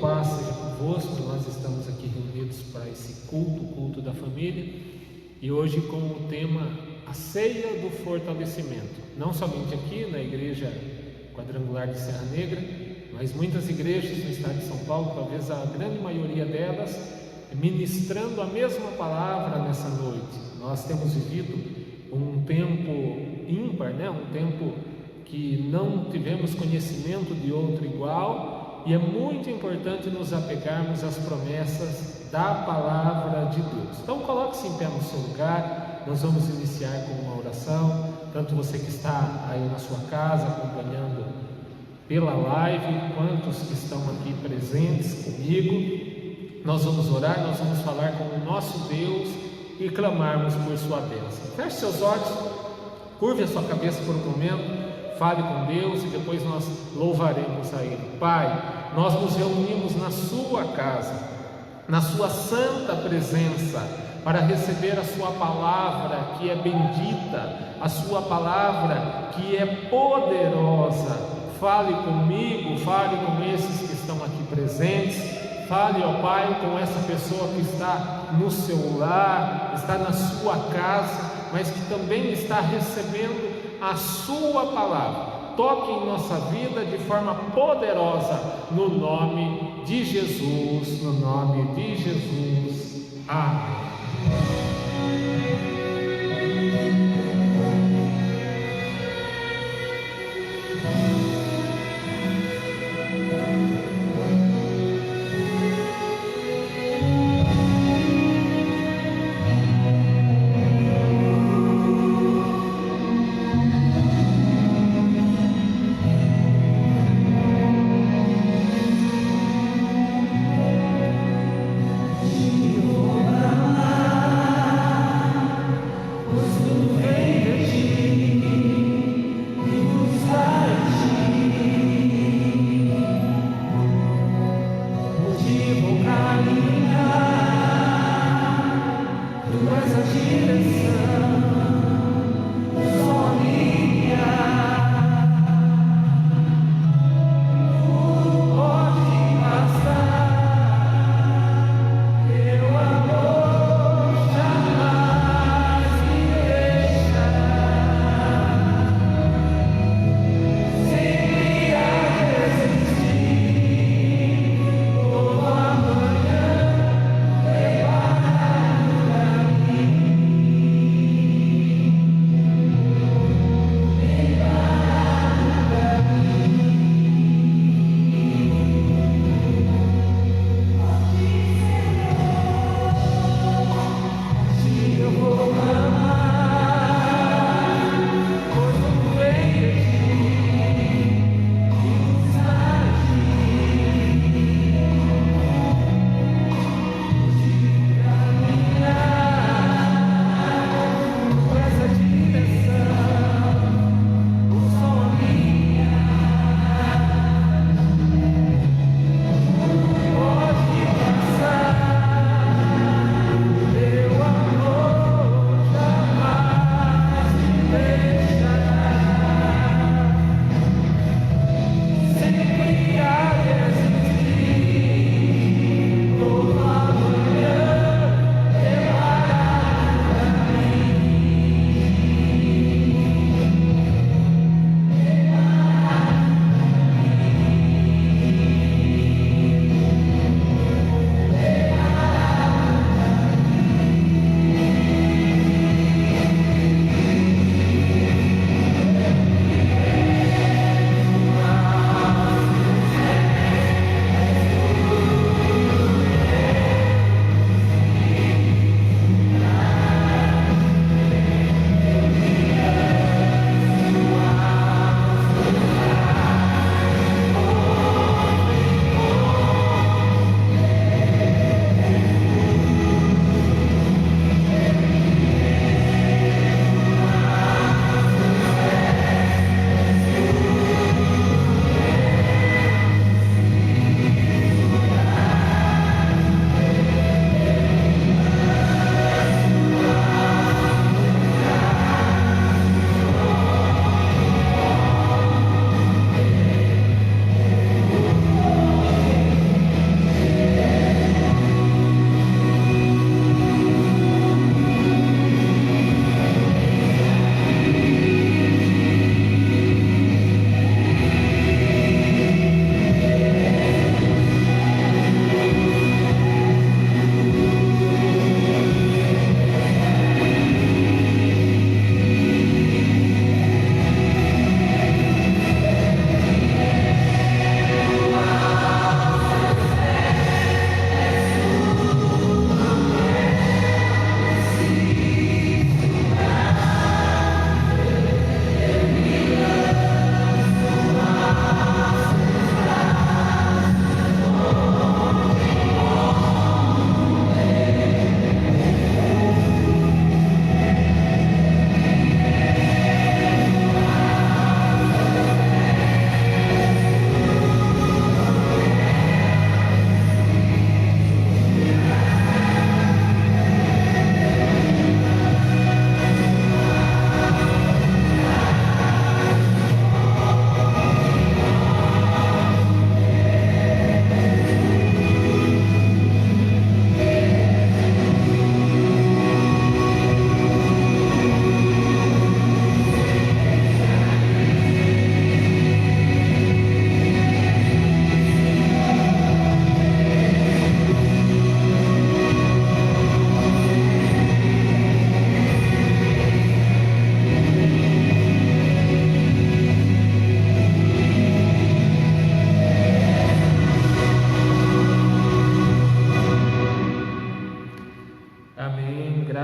paz seja convosco. Nós estamos aqui reunidos para esse culto, o culto da família, e hoje com o tema a ceia do fortalecimento. Não somente aqui na igreja quadrangular de Serra Negra, mas muitas igrejas no estado de São Paulo, talvez a grande maioria delas, ministrando a mesma palavra nessa noite. Nós temos vivido um tempo ímpar, um tempo que não tivemos conhecimento de outro igual, e é muito importante nos apegarmos às promessas da palavra de Deus. Então coloque-se em pé no seu lugar. Nós vamos iniciar com uma oração, tanto você que está aí na sua casa acompanhando pela live, quantos que estão aqui presentes comigo. Nós vamos orar, nós vamos falar com o nosso Deus e clamarmos por sua bênção. Feche seus olhos, curve a sua cabeça por um momento, fale com Deus e depois nós louvaremos a Ele. Pai, nós nos reunimos na sua casa, na sua santa presença, para receber a sua palavra que é bendita, a sua palavra que é poderosa. Fale comigo, fale com esses que estão aqui presentes. Fale, ó Pai, com essa pessoa que está no seu lar, está na sua casa, mas que também está recebendo a sua palavra. Toque em nossa vida de forma poderosa, no nome de Jesus, no nome de Jesus. Amém.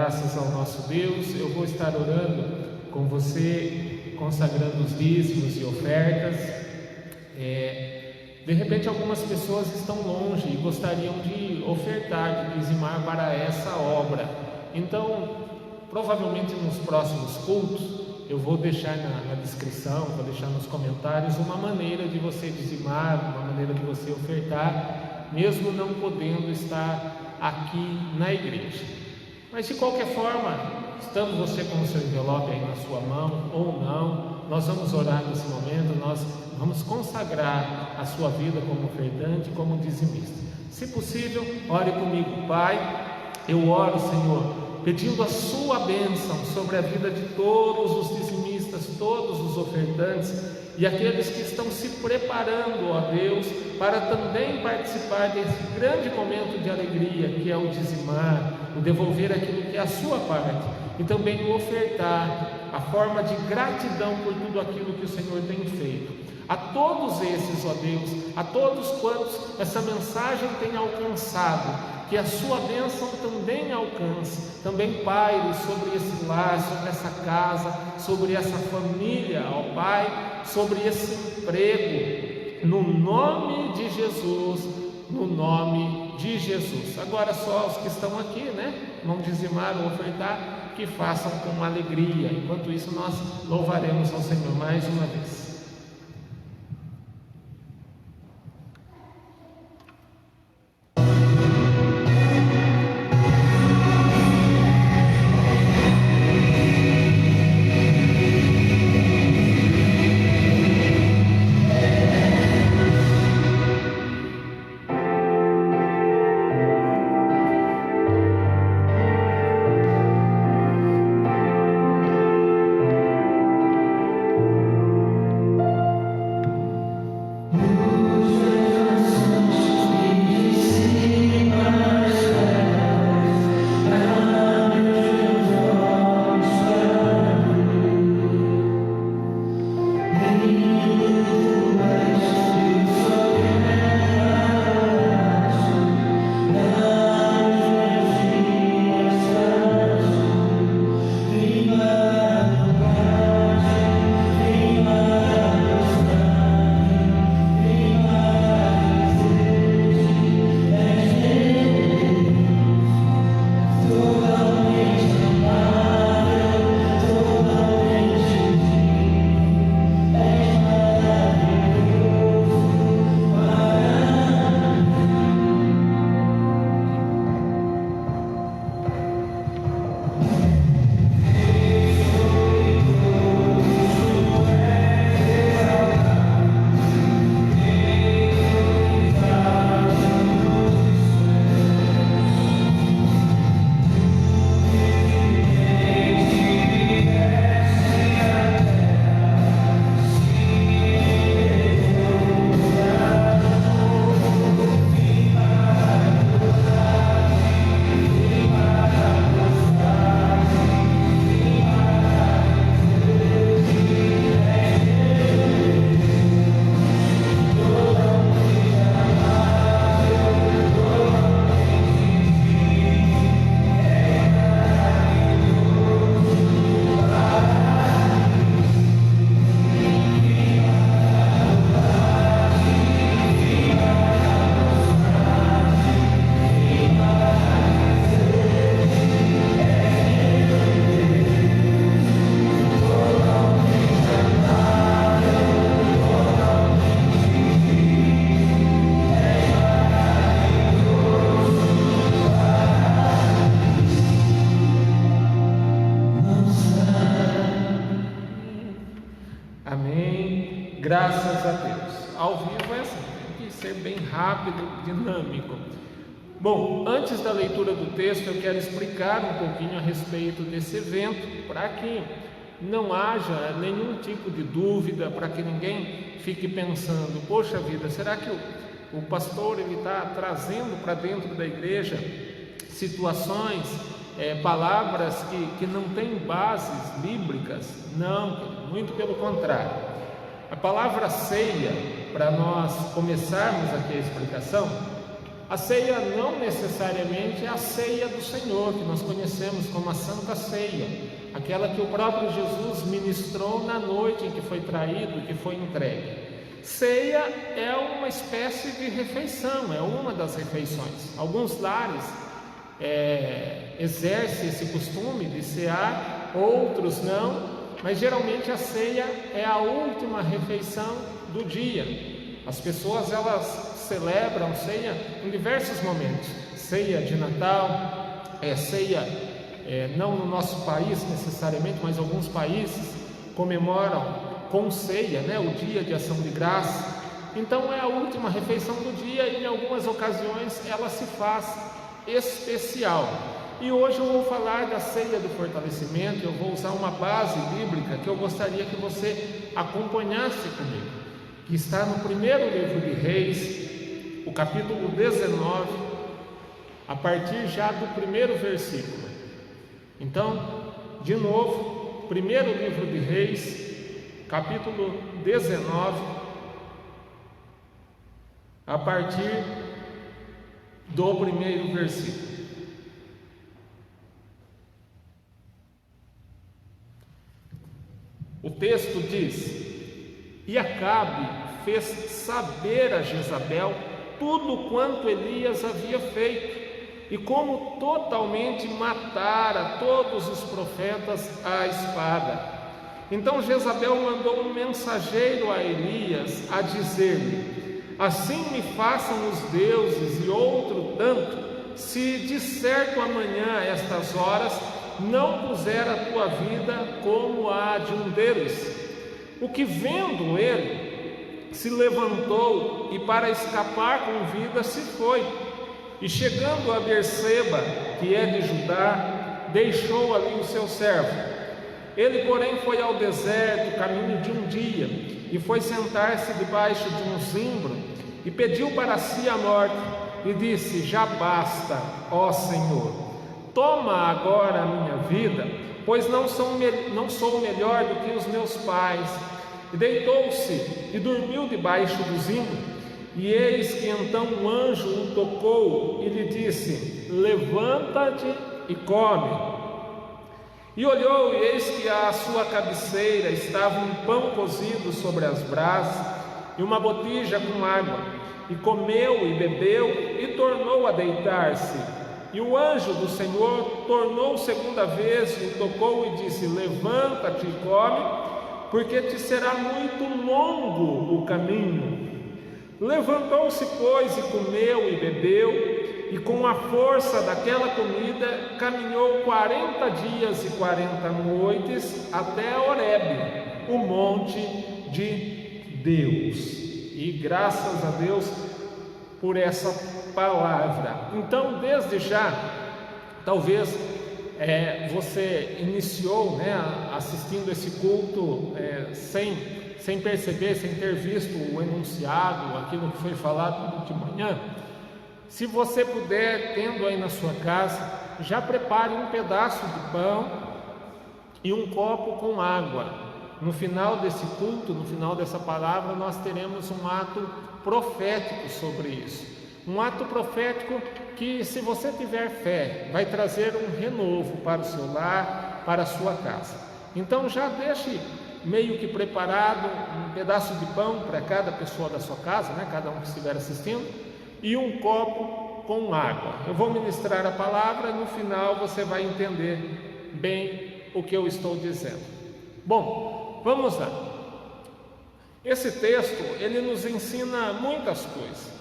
graças ao nosso Deus. Eu vou estar orando com você, consagrando os dízimos e ofertas. De repente algumas pessoas estão longe e gostariam de ofertar, de dizimar para essa obra. Então, provavelmente nos próximos cultos, eu vou deixar na descrição, vou deixar nos comentários uma maneira de você dizimar, uma maneira de você ofertar, mesmo não podendo estar aqui na igreja. Mas de qualquer forma, estando você com o seu envelope aí na sua mão ou não, nós vamos orar nesse momento, nós vamos consagrar a sua vida como ofertante, como dizimista. Se possível, ore comigo. Pai, eu oro, Senhor, pedindo a sua bênção sobre a vida de todos os dizimistas, todos os ofertantes e aqueles que estão se preparando, ó Deus, para também participar desse grande momento de alegria que é o dizimar, o devolver aquilo que é a sua parte e também o ofertar, a forma de gratidão por tudo aquilo que o Senhor tem feito. A todos esses, ó Deus, a todos quantos essa mensagem tem alcançado, que a sua bênção também alcance, também paire sobre esse lar, sobre essa casa, sobre essa família, ó Pai, sobre esse emprego, no nome de Jesus, no nome de Jesus. Agora só os que estão aqui, vão dizimar ou ofertar, que façam com alegria. Enquanto isso nós louvaremos ao Senhor mais uma vez. Graças a Deus. Ao vivo é assim, tem que ser bem rápido, dinâmico. Bom, antes da leitura do texto, eu quero explicar um pouquinho a respeito desse evento, para que não haja nenhum tipo de dúvida, para que ninguém fique pensando, poxa vida, será que o pastor está trazendo para dentro da igreja situações, palavras que não têm bases bíblicas? Não, muito pelo contrário. A palavra ceia, para nós começarmos aqui a explicação, A ceia não necessariamente é a ceia do Senhor, que nós conhecemos como a Santa Ceia, aquela que o próprio Jesus ministrou na noite em que foi traído, que foi entregue. Ceia é uma espécie de refeição, é uma das refeições. Alguns lares exercem esse costume de cear, outros não, mas geralmente a ceia é a última refeição do dia. As pessoas elas celebram ceia em diversos momentos, ceia de Natal, ceia não no nosso país necessariamente, mas alguns países comemoram com ceia, o dia de ação de graça. Então é a última refeição do dia e em algumas ocasiões ela se faz especial. E hoje eu vou falar da ceia do fortalecimento. Eu vou usar uma base bíblica que eu gostaria que você acompanhasse comigo, que está no primeiro livro de Reis, o capítulo 19, a partir já do primeiro versículo. Então, de novo, primeiro livro de Reis, capítulo 19, a partir do primeiro versículo. O texto diz: E Acabe fez saber a Jezabel tudo quanto Elias havia feito, e como totalmente matara todos os profetas à espada. Então Jezabel mandou um mensageiro a Elias a dizer-lhe: Assim me façam os deuses e outro tanto, se de certo amanhã a estas horas não puser a tua vida como a de um deles. O que vendo ele, se levantou e para escapar com vida se foi. E chegando a Berseba, que é de Judá, deixou ali o seu servo. Ele, porém, foi ao deserto, caminho de um dia, e foi sentar-se debaixo de um zimbro, e pediu para si a morte, e disse: Já basta, ó Senhor, toma agora a minha vida, pois não sou melhor do que os meus pais. E deitou-se e dormiu debaixo do zimbro. E eis que então um anjo o tocou e lhe disse: Levanta-te e come. E olhou, e eis que à sua cabeceira estava um pão cozido sobre as brasas e uma botija com água. E comeu e bebeu e tornou a deitar-se. E o anjo do Senhor tornou segunda vez e o tocou e disse: Levanta-te e come, porque te será muito longo o caminho. Levantou-se, pois, e comeu e bebeu, e com a força daquela comida caminhou 40 dias e 40 noites até Horebe, o monte de Deus. E graças a Deus por essa palavra. Então, desde já, talvez você iniciou assistindo esse culto sem perceber, sem ter visto o enunciado, aquilo que foi falado de manhã. Se você puder, tendo aí na sua casa, já prepare um pedaço de pão e um copo com água. No final desse culto, no final dessa palavra, nós teremos um ato profético sobre isso. Um ato profético que, se você tiver fé, vai trazer um renovo para o seu lar, para a sua casa. Então já deixe meio que preparado um pedaço de pão para cada pessoa da sua casa, cada um que estiver assistindo, e um copo com água. Eu vou ministrar a palavra e no final você vai entender bem o que eu estou dizendo. Bom, vamos lá. Esse texto, ele nos ensina muitas coisas.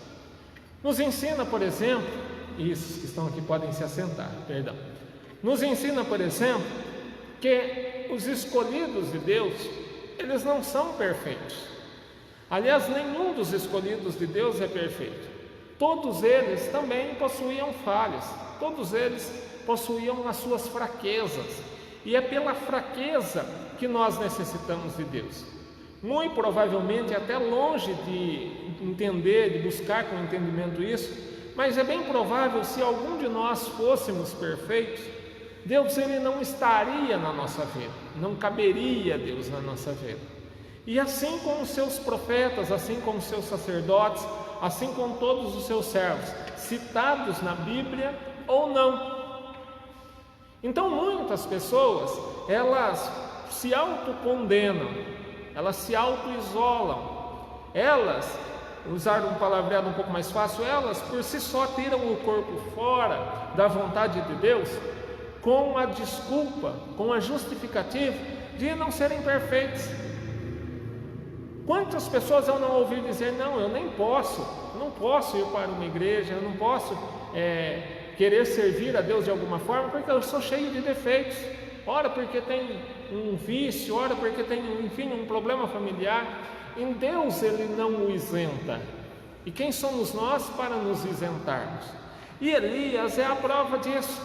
Nos ensina, por exemplo, e esses que estão aqui podem se assentar, perdão. Nos ensina, por exemplo, que os escolhidos de Deus, eles não são perfeitos. Aliás, nenhum dos escolhidos de Deus é perfeito. Todos eles também possuíam falhas, todos eles possuíam as suas fraquezas, e é pela fraqueza que nós necessitamos de Deus. Muito provavelmente até longe de entender, de buscar com entendimento isso, mas é bem provável, se algum de nós fôssemos perfeitos, Deus ele não estaria na nossa vida, não caberia Deus na nossa vida. E assim como os seus profetas, assim como os seus sacerdotes, assim como todos os seus servos, citados na Bíblia ou não. Então muitas pessoas, elas se autocondenam, elas se autoisolam, elas, usar um palavreado um pouco mais fácil, elas por si só tiram o corpo fora da vontade de Deus, com a desculpa, com a justificativa de não serem perfeitos. Quantas pessoas eu não ouvi dizer, não, eu nem posso, não posso ir para uma igreja, eu não posso querer servir a Deus de alguma forma, porque eu sou cheio de defeitos, ora porque tem um vício, ora porque tem, enfim, um problema familiar. Em Deus Ele não o isenta, e quem somos nós para nos isentarmos? E Elias é a prova disso.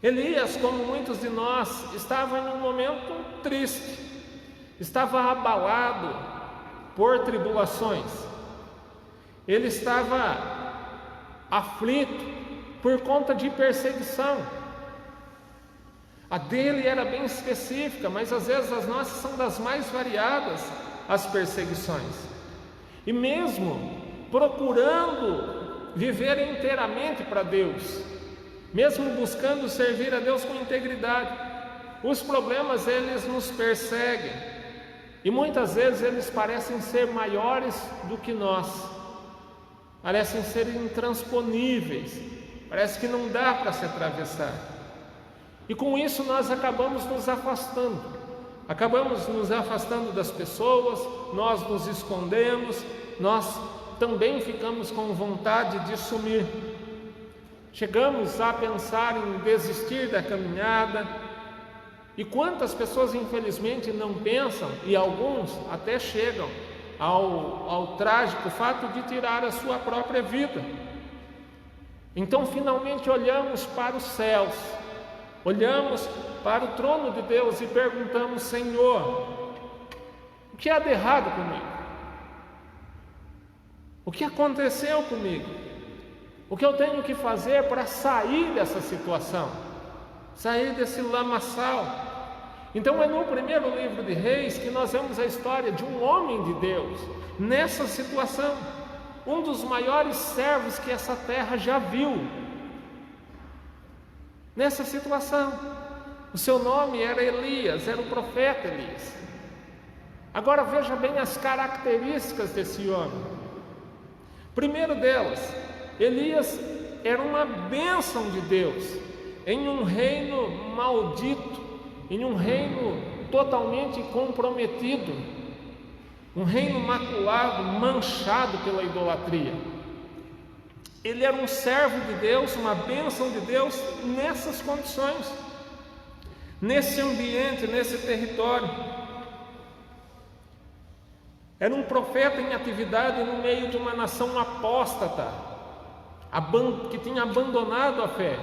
Elias, como muitos de nós, estava em um momento triste, estava abalado por tribulações, ele estava aflito por conta de perseguição. A dele era bem específica, mas às vezes as nossas são das mais variadas, as perseguições. E mesmo procurando viver inteiramente para Deus, mesmo buscando servir a Deus com integridade, os problemas eles nos perseguem, e muitas vezes eles parecem ser maiores do que nós, parecem ser intransponíveis, parece que não dá para se atravessar, e com isso nós acabamos nos afastando das pessoas, nós nos escondemos, nós também ficamos com vontade de sumir, chegamos a pensar em desistir da caminhada. E quantas pessoas infelizmente não pensam, e alguns até chegam ao trágico fato de tirar a sua própria vida. Então finalmente olhamos para os céus, olhamos para o trono de Deus e perguntamos: Senhor, o que há de errado comigo? O que aconteceu comigo? O que eu tenho que fazer para sair dessa situação? Sair desse lamaçal? Então é no primeiro livro de Reis que nós vemos a história de um homem de Deus nessa situação, um dos maiores servos que essa terra já viu, nessa situação. O seu nome era Elias, era o profeta Elias. Agora veja bem as características desse homem. Primeiro delas, Elias era uma bênção de Deus em um reino maldito, em um reino totalmente comprometido, um reino maculado, manchado pela idolatria. Ele era um servo de Deus, uma bênção de Deus nessas condições, nesse ambiente, nesse território. Era um profeta em atividade no meio de uma nação apóstata, que tinha abandonado a fé.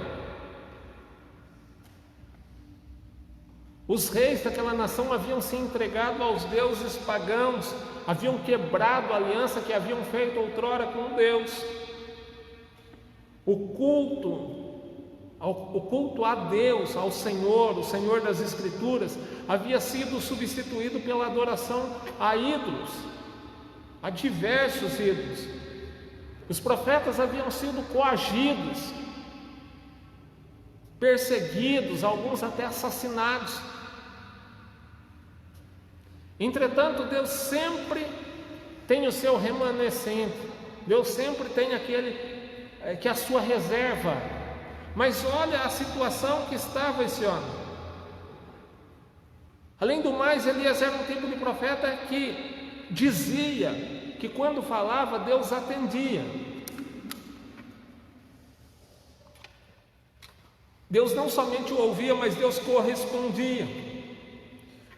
Os reis daquela nação haviam se entregado aos deuses pagãos, haviam quebrado a aliança que haviam feito outrora com Deus. O culto a Deus, ao Senhor, o Senhor das Escrituras, havia sido substituído pela adoração a ídolos, a diversos ídolos. Os profetas haviam sido coagidos, perseguidos, alguns até assassinados. Entretanto, Deus sempre tem o seu remanescente, Deus sempre tem aquele que é a sua reserva. Mas olha a situação que estava esse homem. Além do mais, Elias era um tipo de profeta que dizia que quando falava, Deus atendia. Deus não somente o ouvia, mas Deus correspondia.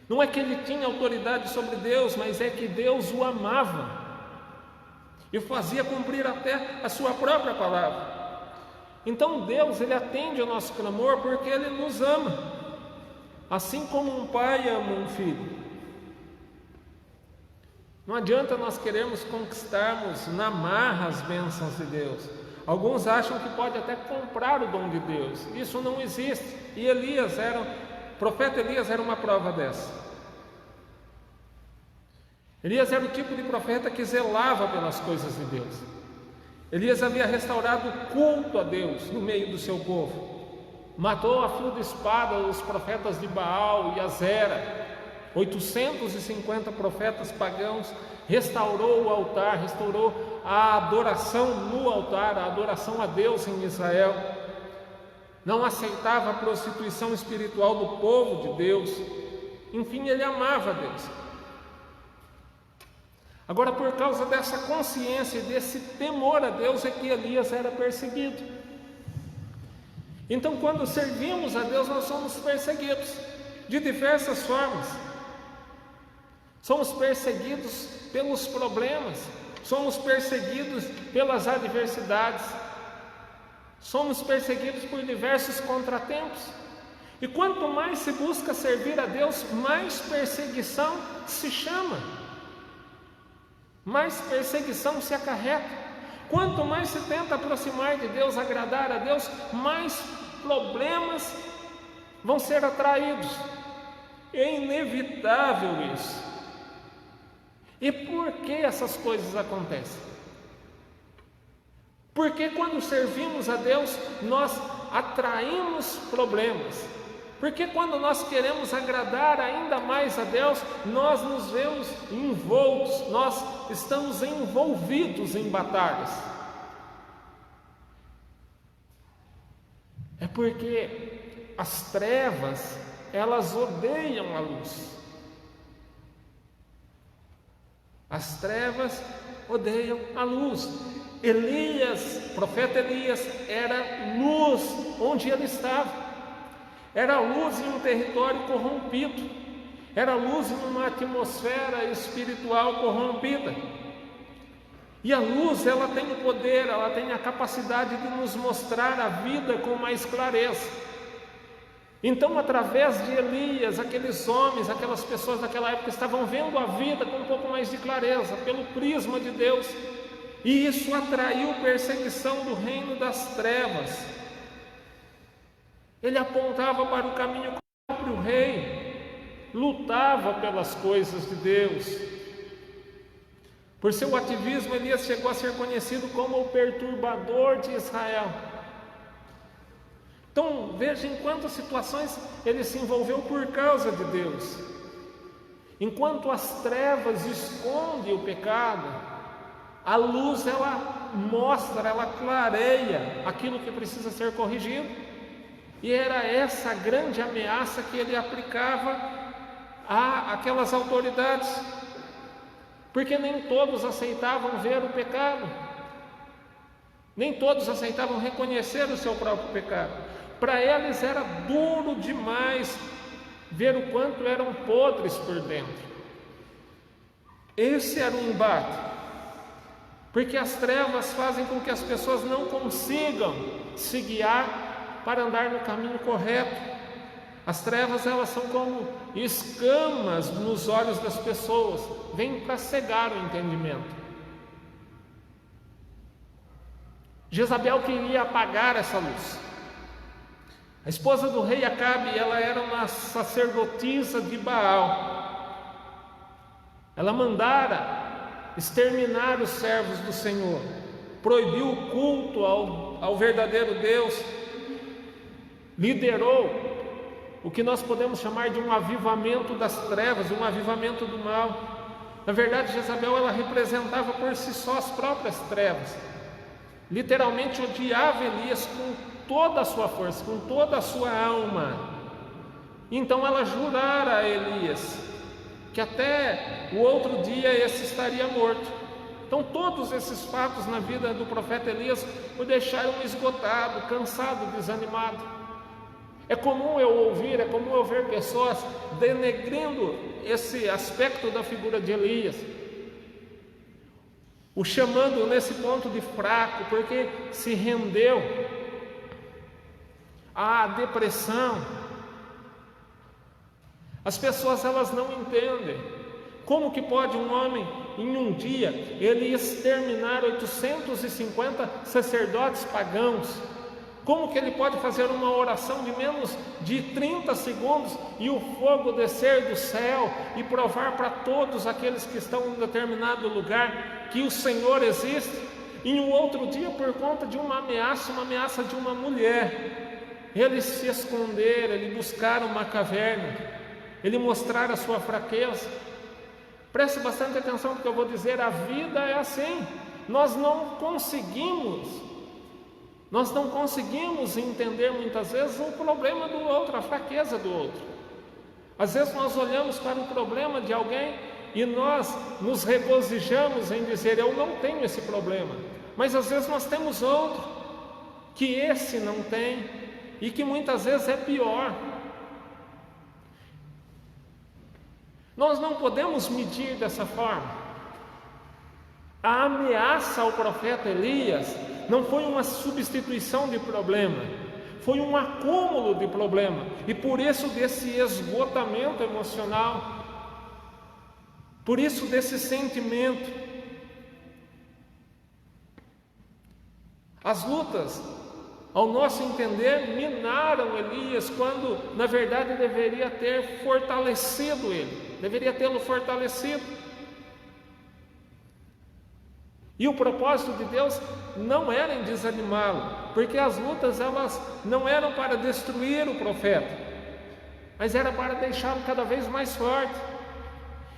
Não é que ele tinha autoridade sobre Deus, mas é que Deus o amava e fazia cumprir até a sua própria palavra. Então Deus, Ele atende ao nosso clamor porque Ele nos ama, assim como um pai ama um filho. Não adianta nós queremos conquistarmos na marra as bênçãos de Deus. Alguns acham que pode até comprar o dom de Deus. Isso não existe. E o profeta Elias era uma prova dessa. Elias era o tipo de profeta que zelava pelas coisas de Deus. Elias havia restaurado o culto a Deus no meio do seu povo. Matou a fio de espada os profetas de Baal e Azera, 850 profetas pagãos. Restaurou o altar, restaurou a adoração no altar, a adoração a Deus em Israel. Não aceitava a prostituição espiritual do povo de Deus. Enfim, ele amava a Deus. Agora, por causa dessa consciência e desse temor a Deus, é que Elias era perseguido. Então, quando servimos a Deus, nós somos perseguidos de diversas formas. Somos perseguidos pelos problemas, somos perseguidos pelas adversidades, somos perseguidos por diversos contratempos. E quanto mais se busca servir a Deus, mais perseguição se chama, mais perseguição se acarreta. Quanto mais se tenta aproximar de Deus, agradar a Deus, mais problemas vão ser atraídos. É inevitável isso. E por que essas coisas acontecem? Porque quando servimos a Deus, nós atraímos problemas. Porque quando nós queremos agradar ainda mais a Deus, nós nos vemos envoltos, nós estamos envolvidos em batalhas. É porque as trevas, elas odeiam a luz. As trevas odeiam a luz. Elias, profeta Elias, era luz onde ele estava. Era luz em um território corrompido. Era luz em uma atmosfera espiritual corrompida. E a luz, ela tem o poder, ela tem a capacidade de nos mostrar a vida com mais clareza. Então, através de Elias, aqueles homens, aquelas pessoas daquela época estavam vendo a vida com um pouco mais de clareza, pelo prisma de Deus. E isso atraiu perseguição do reino das trevas. Ele apontava para o caminho do próprio rei, lutava pelas coisas de Deus. Por seu ativismo, Elias chegou a ser conhecido como o perturbador de Israel. Então, veja em quantas situações ele se envolveu por causa de Deus. Enquanto as trevas escondem o pecado, a luz, ela mostra, ela clareia aquilo que precisa ser corrigido. E era essa grande ameaça que ele aplicava àquelas autoridades. Porque nem todos aceitavam ver o pecado. Nem todos aceitavam reconhecer o seu próprio pecado. Para eles era duro demais ver o quanto eram podres por dentro. Esse era o embate. Porque as trevas fazem com que as pessoas não consigam se guiar para andar no caminho correto. As trevas, elas são como escamas nos olhos das pessoas, vêm para cegar o entendimento. Jezabel queria apagar essa luz. A esposa do rei Acabe, ela era uma sacerdotisa de Baal. Ela mandara exterminar os servos do Senhor, proibiu o culto ao verdadeiro Deus, liderou o que nós podemos chamar de um avivamento das trevas, um avivamento do mal. Na verdade, Jezabel, ela representava por si só as próprias trevas. Literalmente odiava Elias com toda a sua força, com toda a sua alma. Então ela jurara a Elias que até o outro dia esse estaria morto. Então todos esses fatos na vida do profeta Elias o deixaram esgotado, cansado, desanimado. É comum eu ouvir, é comum eu ver pessoas denegrindo esse aspecto da figura de Elias, o chamando nesse ponto de fraco, porque se rendeu à depressão. As pessoas, elas não entendem como que pode um homem em um dia ele exterminar 850 sacerdotes pagãos. Como que ele pode fazer uma oração de menos de 30 segundos e o fogo descer do céu e provar para todos aqueles que estão em determinado lugar que o Senhor existe? E um outro dia, por conta de uma ameaça de uma mulher, ele se esconder, ele buscar uma caverna, ele mostrar a sua fraqueza. Preste bastante atenção no que eu vou dizer, a vida é assim. Nós não conseguimos entender muitas vezes o problema do outro, a fraqueza do outro. Às vezes nós olhamos para o problema de alguém e nós nos regozijamos em dizer, eu não tenho esse problema. Mas às vezes nós temos outro, que esse não tem, e que muitas vezes é pior. Nós não podemos medir dessa forma. A ameaça ao profeta Elias não foi uma substituição de problema, foi um acúmulo de problema, e por isso desse esgotamento emocional, por isso desse sentimento. As lutas, ao nosso entender, minaram Elias, quando na verdade deveria ter fortalecido ele, deveria tê-lo fortalecido. E o propósito de Deus não era em desanimá-lo, porque as lutas elas não eram para destruir o profeta, mas era para deixá-lo cada vez mais forte.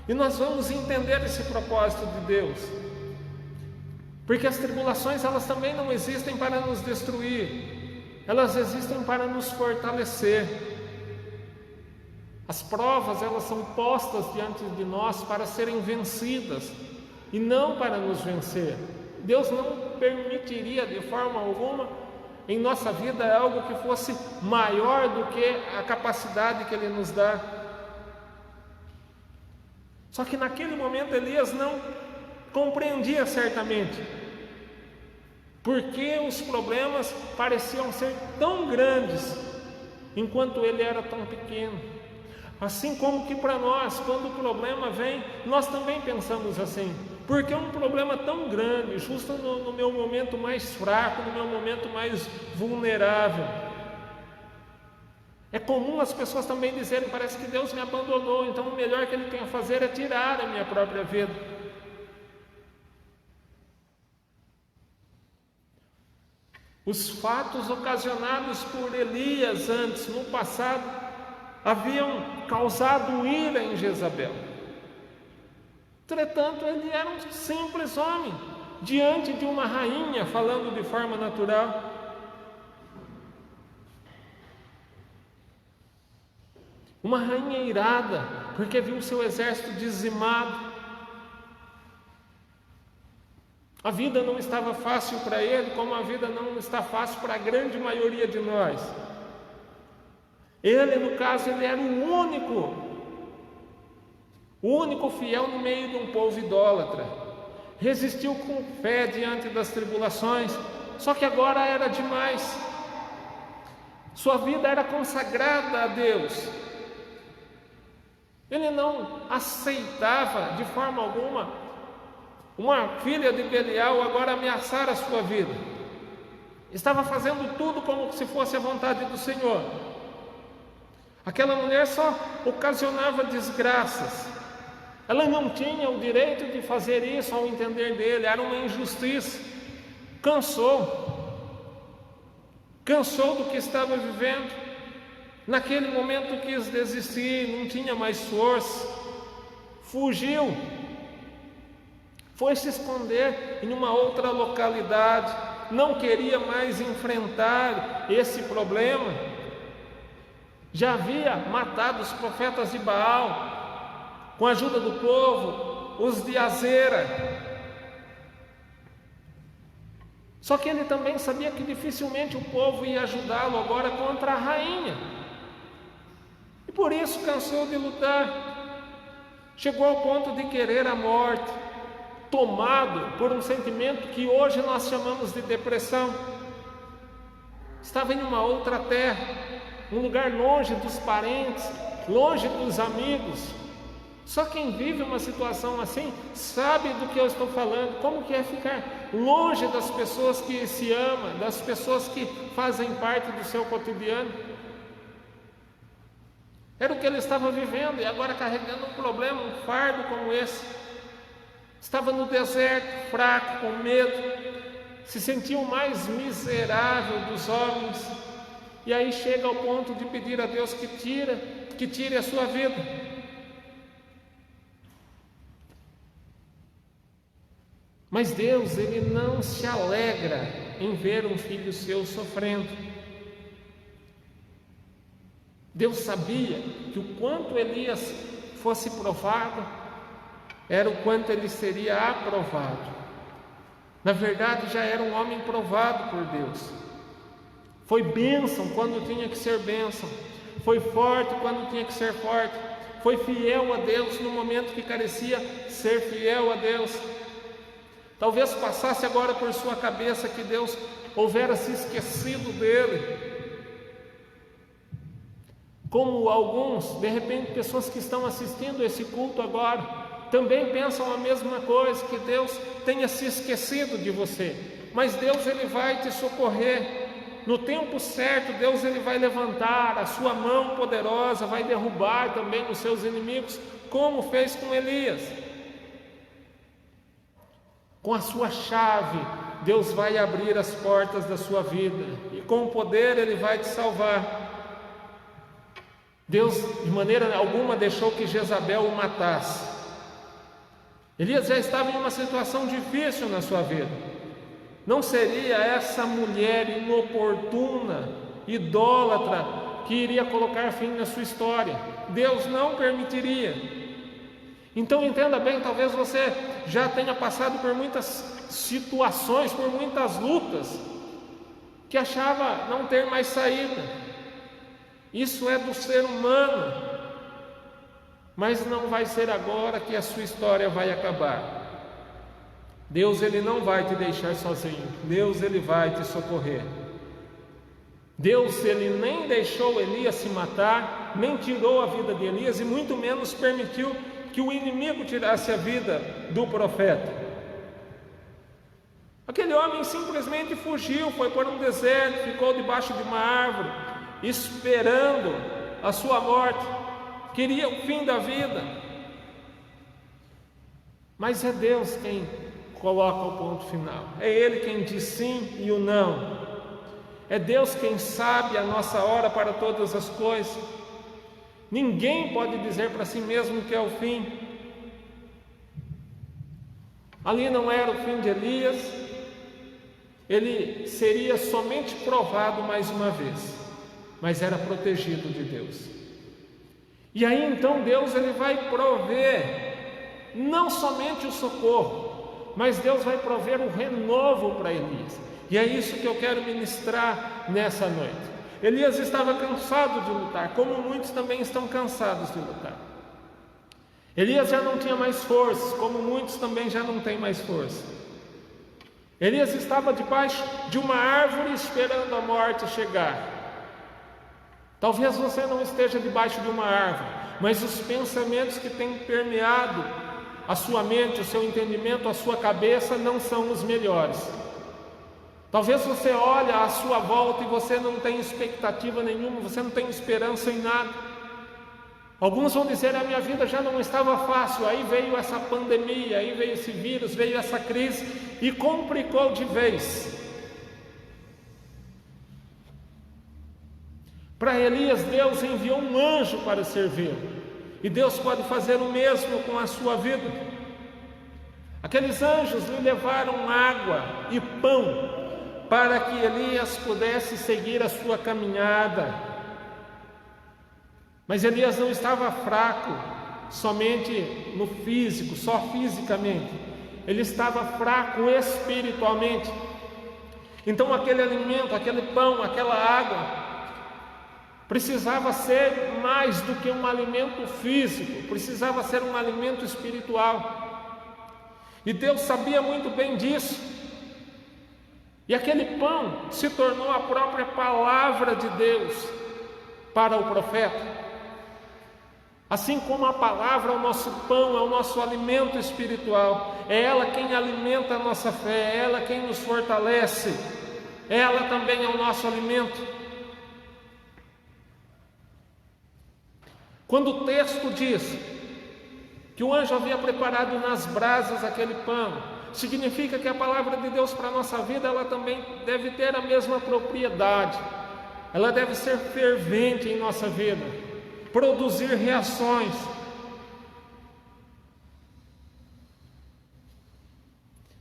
E nós vamos entender esse propósito de Deus, porque as tribulações elas também não existem para nos destruir, elas existem para nos fortalecer. As provas elas são postas diante de nós para serem vencidas, e não para nos vencer. Deus não permitiria de forma alguma em nossa vida algo que fosse maior do que a capacidade que Ele nos dá. Só que naquele momento Elias não compreendia certamente, porque os problemas pareciam ser tão grandes, enquanto ele era tão pequeno. Assim como que para nós, quando o problema vem, nós também pensamos assim, porque é um problema tão grande, justo no meu momento mais fraco, no meu momento mais vulnerável. É comum as pessoas também dizerem, parece que Deus me abandonou, então o melhor que Ele tem a fazer é tirar a minha própria vida. Os fatos ocasionados por Elias antes, no passado, haviam causado ira em Jezabel. Entretanto, ele era um simples homem, diante de uma rainha, falando de forma natural. Uma rainha irada, porque viu seu exército dizimado. A vida não estava fácil para ele, como a vida não está fácil para a grande maioria de nós. Ele, no caso, ele era o único fiel no meio de um povo idólatra. Resistiu com fé diante das tribulações, só que agora era demais. Sua vida era consagrada a Deus. Ele não aceitava de forma alguma uma filha de Belial agora ameaçar a sua vida. Estava fazendo tudo como se fosse a vontade do Senhor. Aquela mulher só ocasionava desgraças. Ela não tinha o direito de fazer isso ao entender dele, era uma injustiça. Cansou do que estava vivendo. Naquele momento quis desistir, não tinha mais força, fugiu, foi se esconder em uma outra localidade, não queria mais enfrentar esse problema. Já havia matado os profetas de Baal, com a ajuda do povo, os de Azera. Só que ele também sabia que dificilmente o povo ia ajudá-lo agora contra a rainha. E por isso cansou de lutar. Chegou ao ponto de querer a morte, tomado por um sentimento que hoje nós chamamos de depressão. Estava em uma outra terra, um lugar longe dos parentes, longe dos amigos, Só quem vive uma situação assim sabe do que eu estou falando, como que é ficar longe das pessoas que se amam, das pessoas que fazem parte do seu cotidiano. Era o que ele estava vivendo, e agora carregando um problema, um fardo como esse. Estava no deserto, fraco, com medo, se sentia o mais miserável dos homens, e aí chega ao ponto de pedir a Deus que tire a sua vida. Mas Deus, Ele não se alegra em ver um filho seu sofrendo. Deus sabia que o quanto Elias fosse provado, era o quanto ele seria aprovado. Na verdade, já era um homem provado por Deus. Foi bênção quando tinha que ser bênção. Foi forte quando tinha que ser forte. Foi fiel a Deus no momento que carecia ser fiel a Deus. Talvez passasse agora por sua cabeça que Deus houvera se esquecido dele. Como alguns, de repente, pessoas que estão assistindo esse culto agora, também pensam a mesma coisa, que Deus tenha se esquecido de você. Mas Deus, Ele vai te socorrer. No tempo certo, Deus, Ele vai levantar a sua mão poderosa, vai derrubar também os seus inimigos, como fez com Elias. Com a sua chave, Deus vai abrir as portas da sua vida, e com o poder Ele vai te salvar. Deus, de maneira alguma, deixou que Jezabel o matasse. Elias já estava em uma situação difícil na sua vida. Não seria essa mulher inoportuna, idólatra, que iria colocar fim na sua história. Deus não permitiria. Então entenda bem, talvez você já tenha passado por muitas situações, por muitas lutas, que achava não ter mais saída. Isso é do ser humano, mas não vai ser agora que a sua história vai acabar. Deus, Ele não vai te deixar sozinho. Deus, Ele vai te socorrer. Deus, Ele nem deixou Elias se matar, nem tirou a vida de Elias, e muito menos permitiu que o inimigo tirasse a vida do profeta. Aquele homem simplesmente fugiu, foi para um deserto, ficou debaixo de uma árvore, esperando a sua morte, queria o fim da vida. Mas é Deus quem coloca o ponto final, é Ele quem diz sim e o não. É Deus quem sabe a nossa hora para todas as coisas. Ninguém pode dizer para si mesmo que é o fim. Ali não era o fim de Elias. Ele seria somente provado mais uma vez, mas era protegido de Deus. E aí então Deus, Ele vai prover não somente o socorro, mas Deus vai prover o renovo para Elias. E é isso que eu quero ministrar nessa noite. Elias estava cansado de lutar, como muitos também estão cansados de lutar. Elias já não tinha mais forças, como muitos também já não têm mais força. Elias estava debaixo de uma árvore esperando a morte chegar. Talvez você não esteja debaixo de uma árvore, mas os pensamentos que têm permeado a sua mente, o seu entendimento, a sua cabeça não são os melhores. Talvez você olhe à sua volta e você não tem expectativa nenhuma, você não tem esperança em nada. Alguns vão dizer, a minha vida já não estava fácil, aí veio essa pandemia, aí veio esse vírus, veio essa crise e complicou de vez. Para Elias, Deus enviou um anjo para servi-lo, e Deus pode fazer o mesmo com a sua vida. Aqueles anjos lhe levaram água e pão, para que Elias pudesse seguir a sua caminhada. Mas Elias não estava fraco somente no físico, só fisicamente. Ele estava fraco espiritualmente. Então aquele alimento, aquele pão, aquela água precisava ser mais do que um alimento físico, precisava ser um alimento espiritual. E Deus sabia muito bem disso. E aquele pão se tornou a própria palavra de Deus para o profeta. Assim como a palavra é o nosso pão, é o nosso alimento espiritual, é ela quem alimenta a nossa fé, é ela quem nos fortalece, ela também é o nosso alimento. Quando o texto diz que o anjo havia preparado nas brasas aquele pão, significa que a palavra de Deus para a nossa vida, ela também deve ter a mesma propriedade, ela deve ser fervente em nossa vida, produzir reações.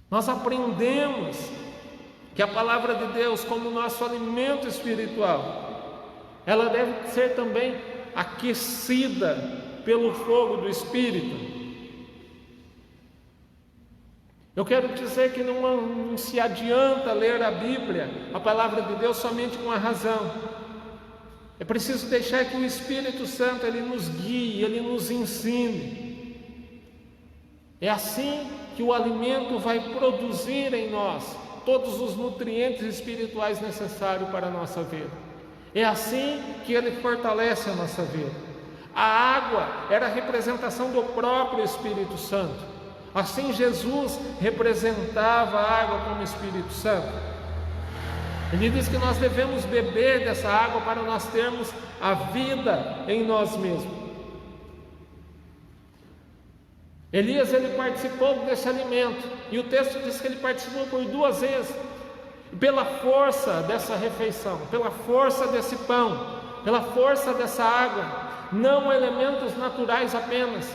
Nós aprendemos que a palavra de Deus, como nosso alimento espiritual, ela deve ser também aquecida pelo fogo do Espírito. Eu quero dizer que não se adianta ler a Bíblia, a palavra de Deus, somente com a razão. É preciso deixar que o Espírito Santo ele nos guie, ele nos ensine. É assim que o alimento vai produzir em nós todos os nutrientes espirituais necessários para a nossa vida. É assim que ele fortalece a nossa vida. A água era a representação do próprio Espírito Santo. Assim Jesus representava a água como Espírito Santo. Ele diz que nós devemos beber dessa água para nós termos a vida em nós mesmos. Elias ele participou desse alimento, e o texto diz que ele participou por 2 vezes. Pela força dessa refeição, pela força desse pão, pela força dessa água, não elementos naturais apenas,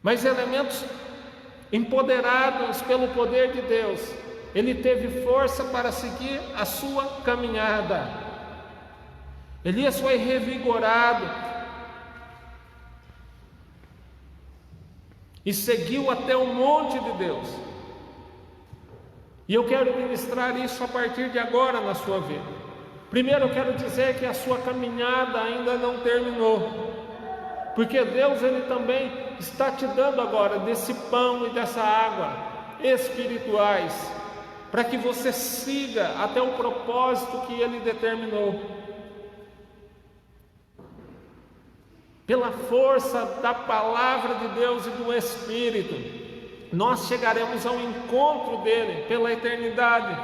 mas elementos empoderados pelo poder de Deus, ele teve força para seguir a sua caminhada. Elias foi revigorado e seguiu até o monte de Deus. E eu quero ministrar isso a partir de agora na sua vida. Primeiro eu quero dizer que a sua caminhada ainda não terminou, porque Deus ele também está te dando agora desse pão e dessa água espirituais, para que você siga até o propósito que Ele determinou. Pela força da palavra de Deus e do Espírito, nós chegaremos ao encontro dele pela eternidade,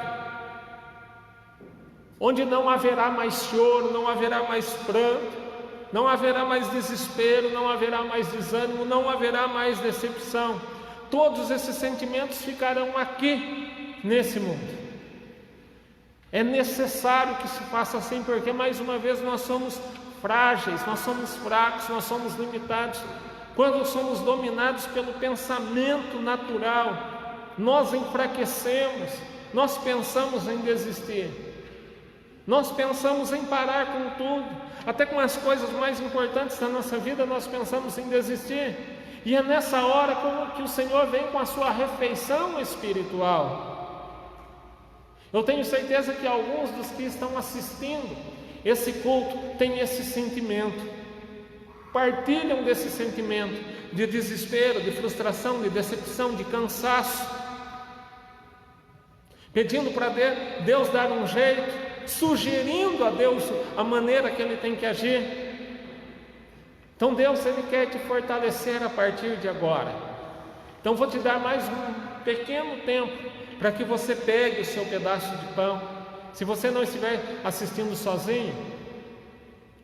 onde não haverá mais choro, não haverá mais pranto, não haverá mais desespero, não haverá mais desânimo, não haverá mais decepção. Todos esses sentimentos ficarão aqui nesse mundo. É necessário que se faça assim, porque mais uma vez nós somos frágeis, nós somos fracos, nós somos limitados. Quando somos dominados pelo pensamento natural, nós enfraquecemos, nós pensamos em desistir, nós pensamos em parar com tudo, até com as coisas mais importantes da nossa vida nós pensamos em desistir. E é nessa hora como que o Senhor vem com a sua refeição espiritual. Eu tenho certeza que alguns dos que estão assistindo esse culto têm esse sentimento, partilham desse sentimento de desespero, de frustração, de decepção, de cansaço, pedindo para Deus dar um jeito, sugerindo a Deus a maneira que Ele tem que agir. Então Deus Ele quer te fortalecer a partir de agora. Então vou te dar mais um pequeno tempo para que você pegue o seu pedaço de pão. Se você não estiver assistindo sozinho,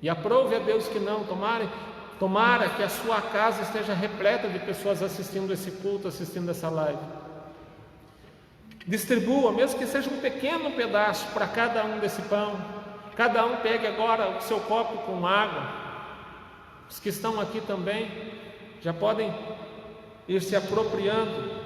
e aprove a Deus que não, tomara que a sua casa esteja repleta de pessoas assistindo esse culto, assistindo essa live. Distribua, mesmo que seja um pequeno pedaço para cada um desse pão. Cada um pegue agora o seu copo com água. Os que estão aqui também já podem ir se apropriando.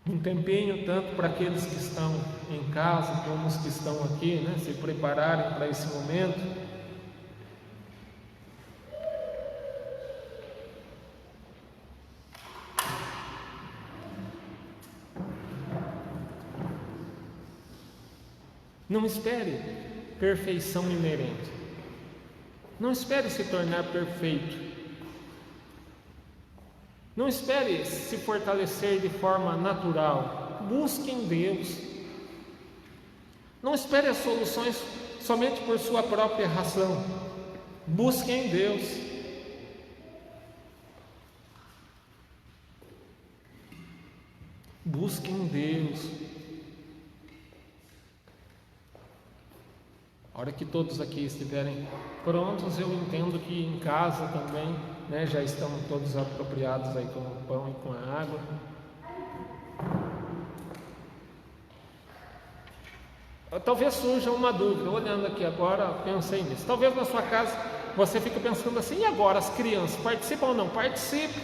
Um tempinho tanto para aqueles que estão em casa como os que estão aqui, se prepararem para esse momento. Não espere perfeição inerente. Não espere se tornar perfeito. Não espere se fortalecer de forma natural. Busque em Deus. Não espere as soluções somente por sua própria razão. Busque em Deus. Busque em Deus. A hora que todos aqui estiverem prontos, eu entendo que em casa também, né, já estão todos apropriados aí com o pão e com a água. Talvez surja uma dúvida, olhando aqui agora, pensei nisso. Talvez na sua casa você fique pensando assim: e agora as crianças participam ou não? Participe.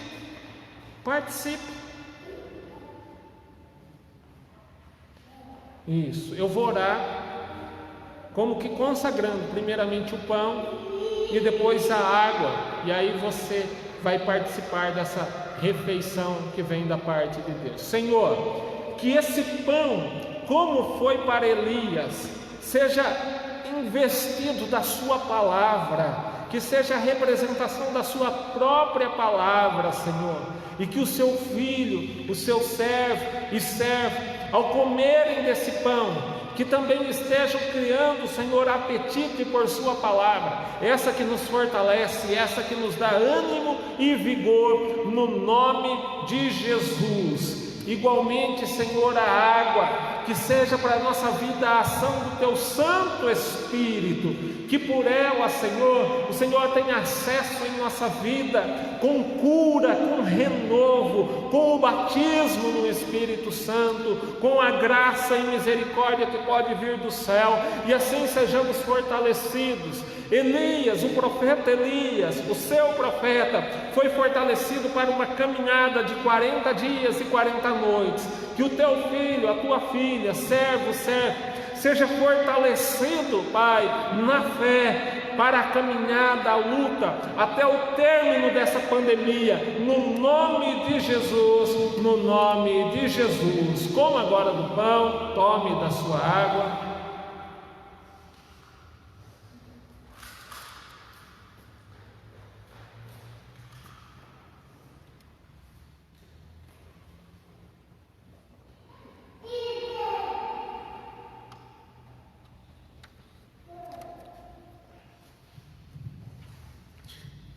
Isso, eu vou orar como que consagrando primeiramente o pão e depois a água, e aí você vai participar dessa refeição que vem da parte de Deus. Senhor, que esse pão, como foi para Elias, seja investido da sua palavra, que seja a representação da sua própria palavra, Senhor, e que o seu filho, o seu servo e servo, ao comerem desse pão, que também estejam criando, Senhor, apetite por sua palavra, essa que nos fortalece, essa que nos dá ânimo e vigor, no nome de Jesus. Igualmente, Senhor, a água, que seja para a nossa vida a ação do Teu Santo Espírito, que por ela, Senhor, o Senhor tenha acesso em nossa vida, com cura, com renovo, com o batismo no Espírito Santo, com a graça e misericórdia que pode vir do céu, e assim sejamos fortalecidos. Elias, o profeta Elias, o seu profeta, foi fortalecido para uma caminhada de 40 dias e 40 noites. Que o teu filho, a tua filha, servo, seja fortalecido, Pai, na fé, para a caminhada, a luta, até o término dessa pandemia, no nome de Jesus, no nome de Jesus. Coma agora do pão, tome da sua água.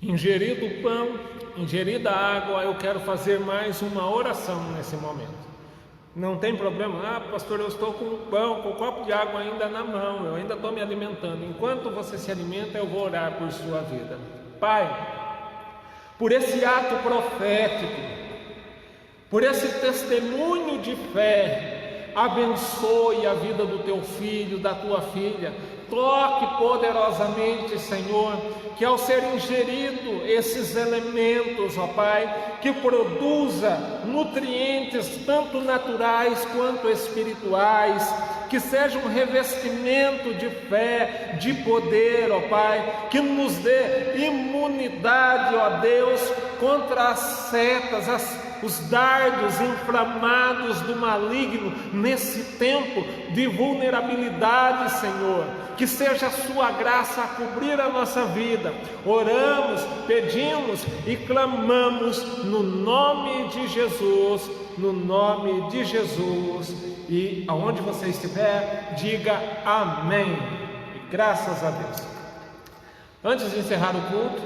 Ingerido o pão, ingerida a água, eu quero fazer mais uma oração nesse momento. Não tem problema, pastor, eu estou com o pão, com o copo de água ainda na mão, eu ainda estou me alimentando. Enquanto você se alimenta, eu vou orar por sua vida. Pai, por esse ato profético, por esse testemunho de fé, abençoe a vida do teu filho, da tua filha. Toque poderosamente, Senhor, que ao ser ingerido esses elementos, ó Pai, que produza nutrientes tanto naturais quanto espirituais, que seja um revestimento de fé, de poder, ó Pai, que nos dê imunidade, ó Deus, contra as setas, os dardos inflamados do maligno nesse tempo de vulnerabilidade, Senhor. Que seja a sua graça a cobrir a nossa vida. Oramos, pedimos e clamamos no nome de Jesus, no nome de Jesus. E aonde você estiver, diga amém. E graças a Deus. Antes de encerrar o culto,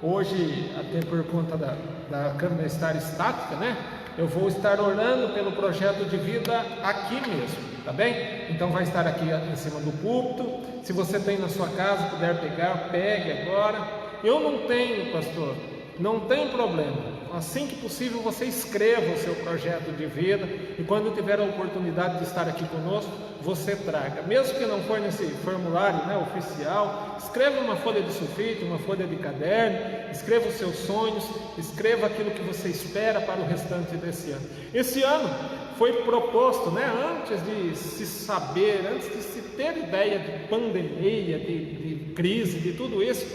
hoje, até por conta da câmera estar estática, né? Eu vou estar orando pelo projeto de vida aqui mesmo, tá bem? Então vai estar aqui em cima do púlpito. Se você tem na sua casa, puder pegar, pegue agora. Eu não tenho, pastor, não tem problema. Assim que possível você escreva o seu projeto de vida, e quando tiver a oportunidade de estar aqui conosco, você traga, mesmo que não for nesse formulário, né, oficial. Escreva uma folha de sulfite, uma folha de caderno, escreva os seus sonhos, escreva aquilo que você espera para o restante desse ano. Esse ano foi proposto, né, antes de se saber, antes de se ter ideia de pandemia, de crise, de tudo isso,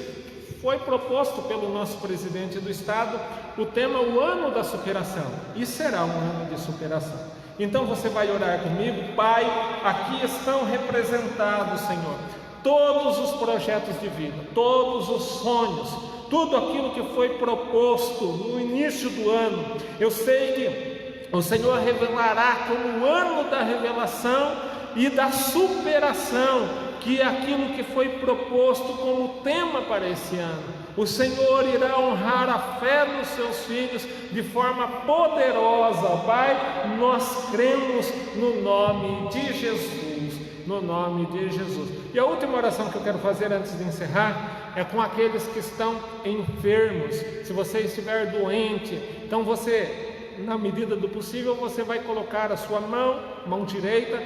foi proposto pelo nosso presidente do estado o tema o ano da superação, e será um ano de superação. Então você vai orar comigo. Pai, aqui estão representados, Senhor, todos os projetos de vida, todos os sonhos, tudo aquilo que foi proposto no início do ano. Eu sei que o Senhor revelará como o ano da revelação e da superação, que é aquilo que foi proposto como tema para esse ano. O Senhor irá honrar a fé dos seus filhos de forma poderosa, Pai. Nós cremos no nome de Jesus, no nome de Jesus. E a última oração que eu quero fazer antes de encerrar é com aqueles que estão enfermos. Se você estiver doente, então você, na medida do possível, você vai colocar a sua mão direita,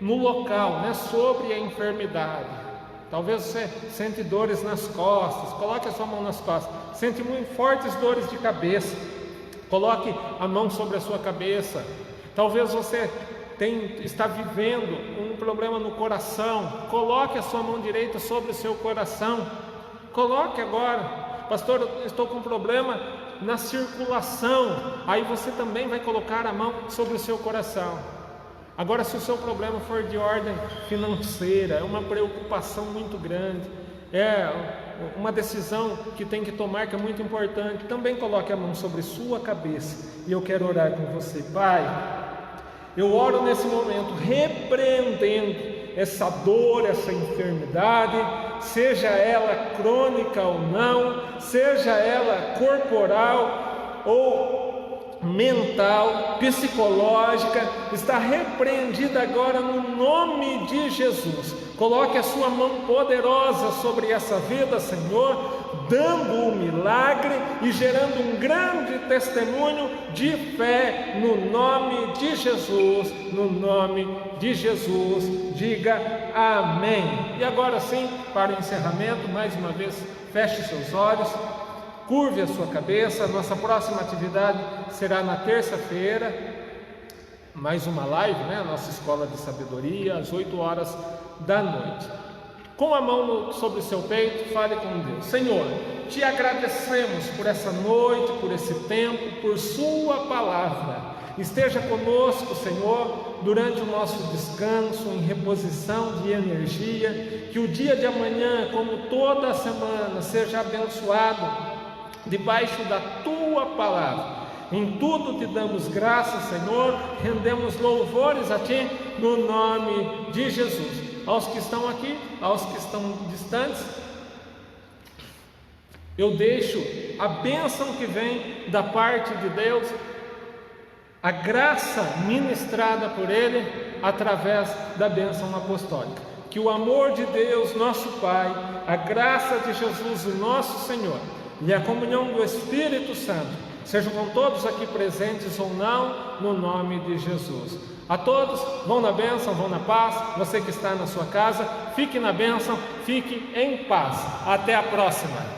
no local, sobre a enfermidade. Talvez você sente dores nas costas, coloque a sua mão nas costas. Sente muito fortes dores de cabeça, coloque a mão sobre a sua cabeça. Talvez você está vivendo um problema no coração, coloque a sua mão direita sobre o seu coração. Coloque agora: pastor, eu estou com um problema na circulação. Aí você também vai colocar a mão sobre o seu coração. Agora, se o seu problema for de ordem financeira, é uma preocupação muito grande, é uma decisão que tem que tomar, que é muito importante, também coloque a mão sobre sua cabeça. E eu quero orar com você. Pai, eu oro nesse momento repreendendo essa dor, essa enfermidade, seja ela crônica ou não, seja ela corporal ou mental, psicológica, está repreendida agora no nome de Jesus. Coloque a sua mão poderosa sobre essa vida, Senhor, dando um milagre e gerando um grande testemunho de fé no nome de Jesus, no nome de Jesus. Diga amém. E agora sim, para o encerramento, mais uma vez, feche seus olhos, curve a sua cabeça. Nossa próxima atividade será na terça-feira, mais uma live, a nossa escola de sabedoria, às 8 horas da noite. Com a mão sobre o seu peito, fale com Deus. Senhor, te agradecemos por essa noite, por esse tempo, por sua palavra. Esteja conosco, Senhor, durante o nosso descanso, em reposição de energia. Que o dia de amanhã, como toda a semana, seja abençoado debaixo da tua palavra. Em tudo te damos graças, Senhor, rendemos louvores a ti no nome de Jesus. Aos que estão aqui, aos que estão distantes, eu deixo a bênção que vem da parte de Deus, a graça ministrada por Ele através da bênção apostólica. Que o amor de Deus, nosso Pai, a graça de Jesus, o nosso Senhor, e a comunhão do Espírito Santo sejam com todos aqui presentes ou não, no nome de Jesus. A todos, vão na bênção, vão na paz. Você que está na sua casa, fique na bênção, fique em paz. Até a próxima.